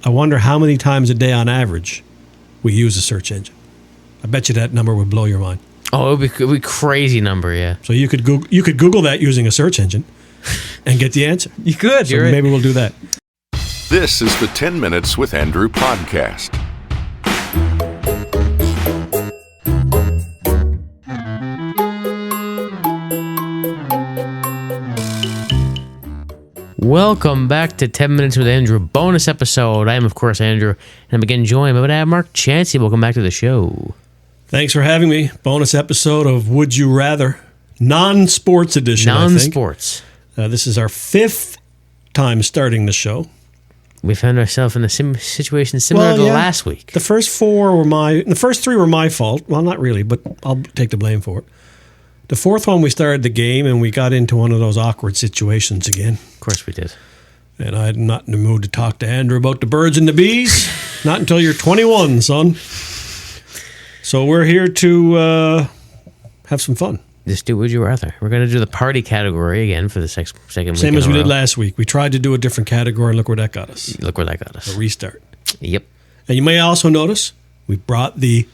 I wonder how many times a day on average we use a search engine. I bet you that number would blow your mind. Oh, it would be crazy number, yeah. So you could Google that using a search engine and get the answer. You could. So maybe we'll do that. This is the 10 Minutes with Andrew podcast. Welcome back to 10 Minutes with Andrew, bonus episode. I am, of course, Andrew, and I'm again joined by Mark Chancey. Welcome back to the show. Thanks for having me. Bonus episode of Would You Rather, non-sports edition, Non-sports. I think. This is our fifth time starting the show. We found ourselves in a situation similar to last week. The first three were my fault. Well, not really, but I'll take the blame for it. The fourth one, we started the game, and we got into one of those awkward situations again. Of course we did. And I'm not in the mood to talk to Andrew about the birds and the bees. Not until you're 21, son. So we're here to have some fun. Just do Would You Rather. We're going to do the party category again for the second week. Same as we did last week. We tried to do a different category, and look where that got us. A restart. Yep. And you may also notice we brought the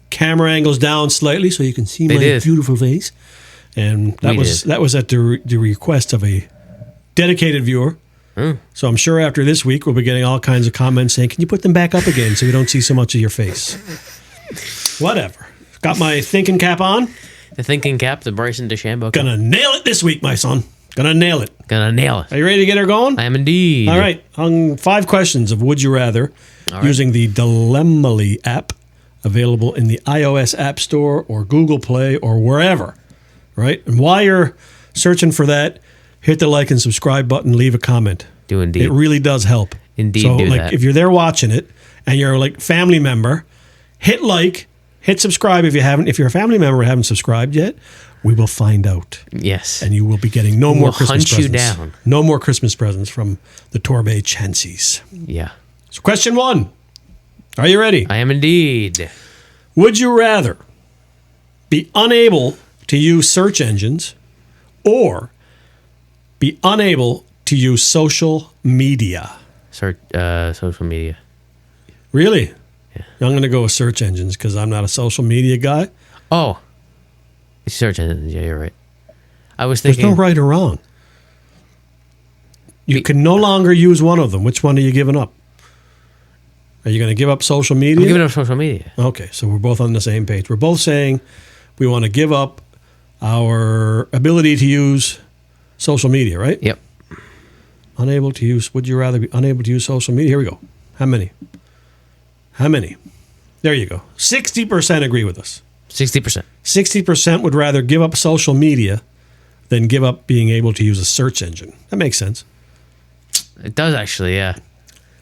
camera angles down slightly so you can see my beautiful face. And that was at the request of a dedicated viewer. So I'm sure after this week we'll be getting all kinds of comments saying, can you put them back up again so we don't see so much of your face? Whatever. Got my thinking cap on. The thinking cap, the Bryson DeChambeau cap. Gonna nail it this week, my son. Gonna nail it. Are you ready to get her going? I am indeed. All right. 5 questions of Would You Rather using the Dilemma-ly app, available in the iOS App Store or Google Play or wherever, right? And while you're searching for that, hit the like and subscribe button, leave a comment. Do indeed. It really does help. Indeed, so, do that. If you're there watching it and you're like family member, hit like, hit subscribe if you haven't. If you're a family member and haven't subscribed yet, we will find out. Yes. And you will be getting no more Christmas presents. We'll hunt you down. No more Christmas presents from the Torbay Chanceys. Yeah. So question 1. Are you ready? I am indeed. Would you rather be unable to use search engines or be unable to use social media? Social media. Really? Yeah. I'm going to go with search engines because I'm not a social media guy. Oh. Search engines. Yeah, you're right. I was thinking. There's no right or wrong. You can no longer use one of them. Which one are you giving up? Are you going to give up social media? I'm giving up social media. Okay, so we're both on the same page. We're both saying we want to give up our ability to use social media, right? Yep. Would you rather be unable to use social media? Here we go. How many? There you go. 60% agree with us. 60%. 60% would rather give up social media than give up being able to use a search engine. That makes sense. It does actually, yeah.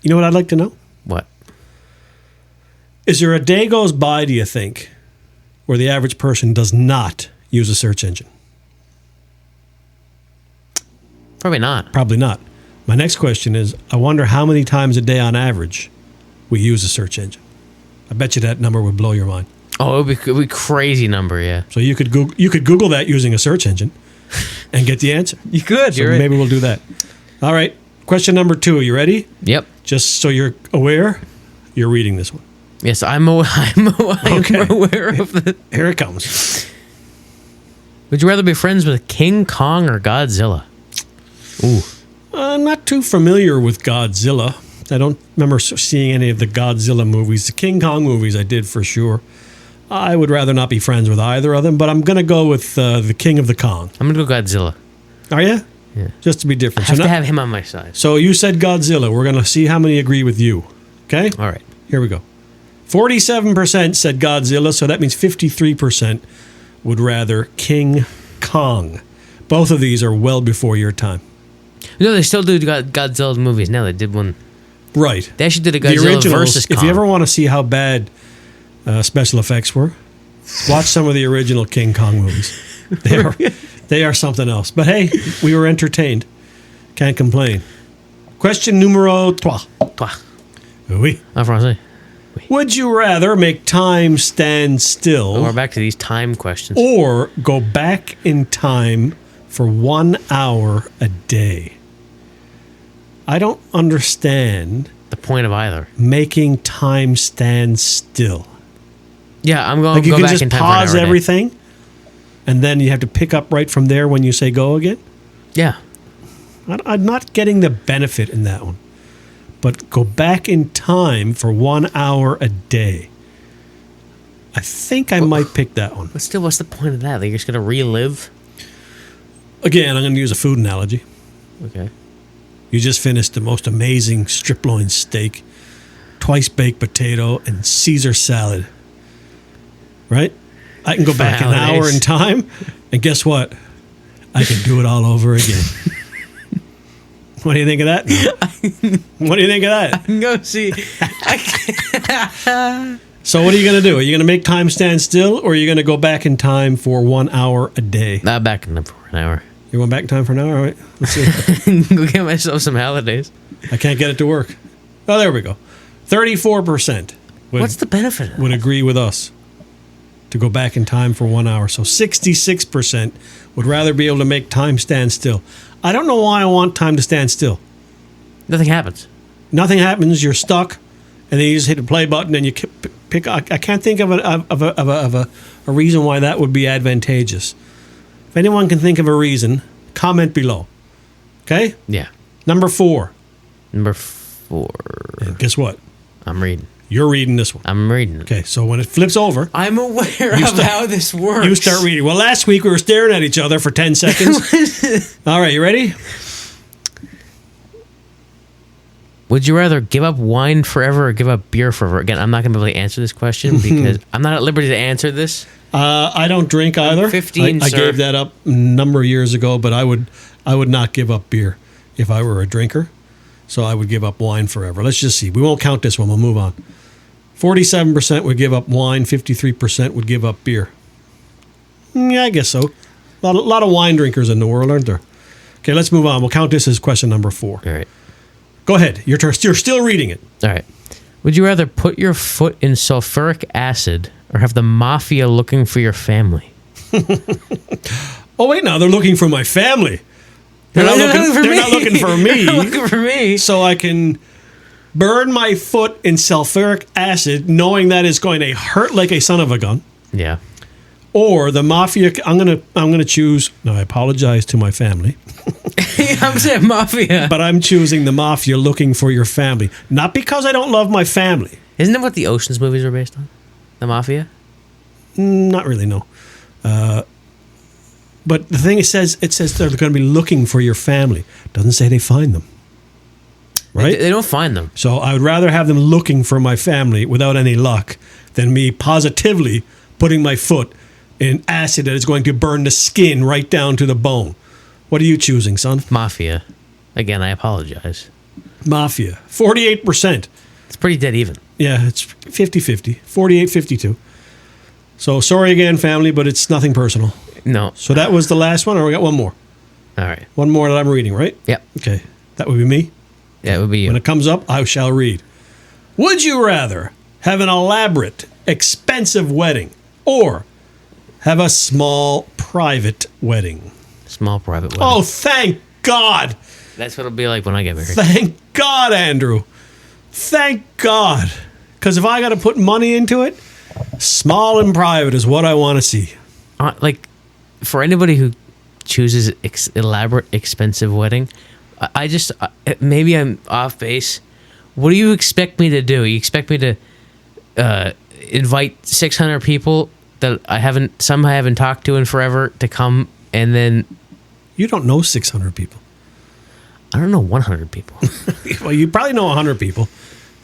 You know what I'd like to know? What? Is there a day goes by, do you think, where the average person does not use a search engine? Probably not. Probably not. My next question is, I wonder how many times a day on average we use a search engine. I bet you that number would blow your mind. Oh, it would be crazy number, yeah. So you could Google that using a search engine and get the answer. You could. So maybe we'll do that. All right. Question number 2. Are you ready? Yep. Just so you're aware, you're reading this one. Yes, I'm aware of it. Here it comes. Would you rather be friends with King Kong or Godzilla? Ooh. I'm not too familiar with Godzilla. I don't remember seeing any of the Godzilla movies. The King Kong movies I did for sure. I would rather not be friends with either of them, but I'm going to go with the King of the Kong. I'm going to go Godzilla. Are you? Yeah. Just to be different. I have to have him on my side. So you said Godzilla. We're going to see how many agree with you. Okay? All right. Here we go. 47% said Godzilla, so that means 53% would rather King Kong. Both of these are well before your time. No, they still do Godzilla movies now. They did one. Right. They actually did a Godzilla versus Kong. If you ever want to see how bad special effects were, watch some of the original King Kong movies. They are something else. But hey, we were entertained. Can't complain. Question numero 3. Oui. En français. Oui. Would you rather make time stand still? Oh, we're back to these time questions. Or go back in time for 1 hour a day? I don't understand point of either? Making time stand still. Yeah, I'm going like to go back just in time pause for an hour everything, and then you have to pick up right from there when you say go again. Yeah. I'm not getting the benefit in that one. But go back in time for 1 hour a day. I think I might pick that one. But still, what's the point of that? Like, you're just going to relive? Again, I'm going to use a food analogy. Okay. You just finished the most amazing strip loin steak, twice baked potato, and Caesar salad. Right? I can go back an hour in time, and guess what? I can do it all over again. What do you think of that? What do you think of that? I can go see. So what are you going to do? Are you going to make time stand still, or are you going to go back in time for 1 hour a day? Not back in time for an hour. You're going back in time for an hour? All right. Let's see. Go get myself some holidays. I can't get it to work. Oh, there we go. 34% What's the benefit of that? would agree with us to go back in time for 1 hour. So 66% would rather be able to make time stand still. I don't know why I want time to stand still. Nothing happens. Nothing happens. You're stuck, and then you just hit the play button, and you pick. I can't think of a reason why that would be advantageous. If anyone can think of a reason, comment below. Okay? Yeah. Number 4. Number 4. And guess what? I'm reading. You're reading this one. I'm reading it. Okay, so when it flips over, I'm aware of how this works. you start reading. Well, last week we were staring at each other for 10 seconds. All right, you ready? Would you rather give up wine forever or give up beer forever? Again, I'm not going to be able to answer this question because I'm not at liberty to answer this. I don't drink either. 15, I sir. gave that up a number of years ago, but I would not give up beer if I were a drinker. So I would give up wine forever. Let's just see. We won't count this one. We'll move on. 47% would give up wine. 53% would give up beer. Yeah, I guess so. A lot of wine drinkers in the world, aren't there? Okay, let's move on. We'll count this as question number 4. All right. Go ahead. Your turn. You're still reading it. All right. Would you rather put your foot in sulphuric acid or have the mafia looking for your family? Oh, wait, now they're looking for my family. They're not looking for me. They're looking for me. So I can burn my foot in sulfuric acid, knowing that it's going to hurt like a son of a gun. Yeah. Or the mafia. I'm gonna choose. No, I apologize to my family. I'm saying mafia. But I'm choosing the mafia looking for your family. Not because I don't love my family. Isn't that what the Ocean's movies are based on? The mafia? Not really, no. But the thing it says they're going to be looking for your family. Doesn't say they find them. Right? They don't find them. So I would rather have them looking for my family without any luck than me positively putting my foot in acid that is going to burn the skin right down to the bone. What are you choosing, son? Mafia. Again, I apologize. Mafia. 48%. It's pretty dead even. Yeah, it's 50-50. 48-52. So sorry again, family, but it's nothing personal. No. So that was the last one, or we got one more? All right. One more that I'm reading, right? Yep. Okay. That would be me? Yeah, it would be you. When it comes up, I shall read. Would you rather have an elaborate, expensive wedding or have a small, private wedding? Small, private wedding. Oh, thank God. That's what it'll be like when I get married. Thank God, Andrew. Thank God. Because if I got to put money into it, small and private is what I want to see. Like, for anybody who chooses elaborate, expensive wedding, I just, maybe I'm off base. What do you expect me to do? You expect me to invite 600 people that I haven't talked to in forever to come, and then... You don't know 600 people. I don't know 100 people. Well, you probably know 100 people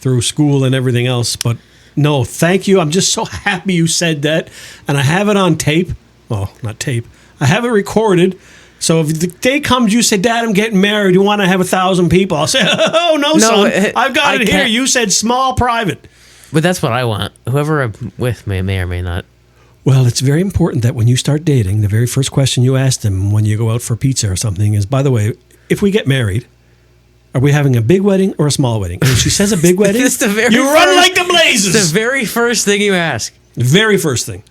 through school and everything else, but no, thank you. I'm just so happy you said that, and I have it on tape. Well, not tape. I have it recorded. So if the day comes, you say, Dad, I'm getting married. You want to have 1,000 people? I'll say, oh, no, son. I've got it here. You said small, private. But that's what I want. Whoever I'm with may or may not. Well, it's very important that when you start dating, the very first question you ask them when you go out for pizza or something is, by the way, if we get married, are we having a big wedding or a small wedding? And if she says a big wedding, run like the blazes. It's the very first thing you ask. Very first thing.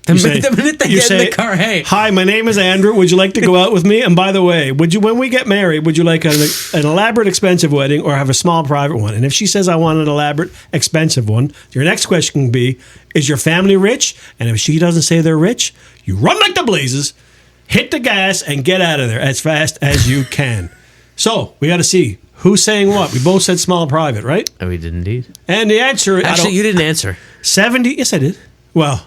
The minute they get in the car, hey. Hi, my name is Andrew. Would you like to go out with me? And by the way, when we get married, would you like an elaborate, expensive wedding or have a small, private one? And if she says, I want an elaborate, expensive one, your next question can be, is your family rich? And if she doesn't say they're rich, you run like the blazes, hit the gas, and get out of there as fast as you can. So we got to see who's saying what. We both said small, private, right? Oh, we did indeed. And the answer... Actually, you didn't answer. 70... Yes, I did. Well...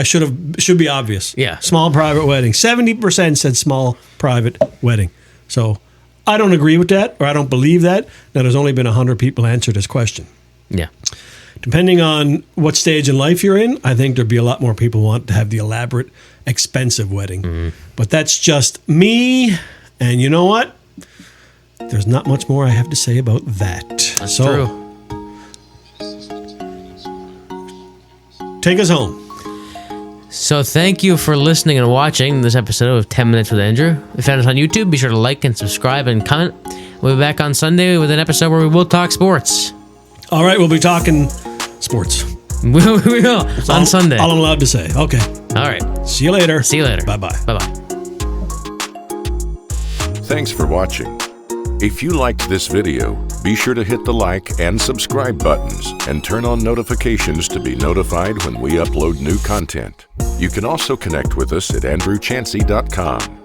should be obvious. Yeah. Small private wedding. 70% said small private wedding. So I don't agree with that, or I don't believe that. Now, there's only been 100 people answer this question. Yeah. Depending on what stage in life you're in, I think there'd be a lot more people want to have the elaborate, expensive wedding. Mm-hmm. But that's just me. And you know what? There's not much more I have to say about that. That's true. Take us home. So thank you for listening and watching this episode of 10 Minutes with Andrew. If you found us on YouTube, be sure to like and subscribe and comment. We'll be back on Sunday with an episode where we will talk sports. All right, we'll be talking sports. We will. On Sunday. All I'm allowed to say. Okay. All right. See you later. See you later. Bye-bye. Bye-bye. Thanks for watching. If you liked this video, be sure to hit the like and subscribe buttons and turn on notifications to be notified when we upload new content. You can also connect with us at andrewchansey.com.